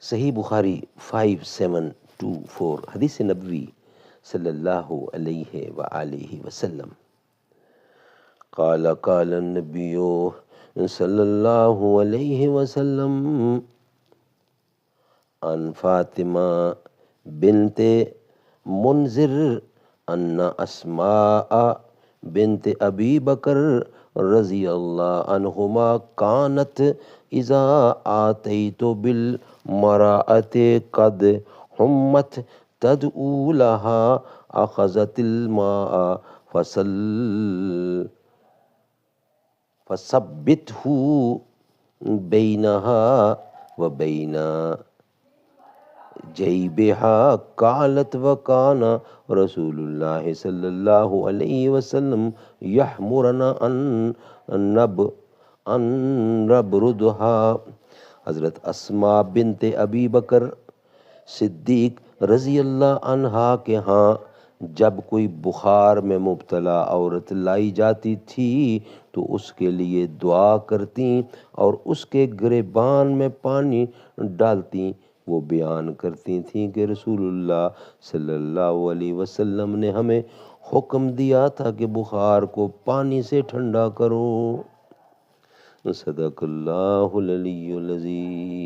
صحیح بخاری 5724 حدیث نبوی صلی اللہ علیہ وآلہ وسلم قال النبی صلی اللہ علیہ وسلم عن فاطمہ بنت منذر ان اسماء بنت ابی بکر رضی اللہ عنہما کانت اذا آتیت بالمراءۃ قد حمت تدعو لها اخذت الماء فثبته بینها وبین جیبها قالت وکان رسول اللہ صلی اللہ علیہ وسلم یحمرنا ان نبردها۔ حضرت اسماء بنت ابی بکر صدیق رضی اللہ عنہا کے ہاں جب کوئی بخار میں مبتلا عورت لائی جاتی تھی تو اس کے لیے دعا کرتی اور اس کے گریبان میں پانی ڈالتی۔ وہ بیان کرتی تھیں کہ رسول اللہ صلی اللہ علیہ وسلم نے ہمیں حکم دیا تھا کہ بخار کو پانی سے ٹھنڈا کرو۔ صدق اللہ العلی العظیم۔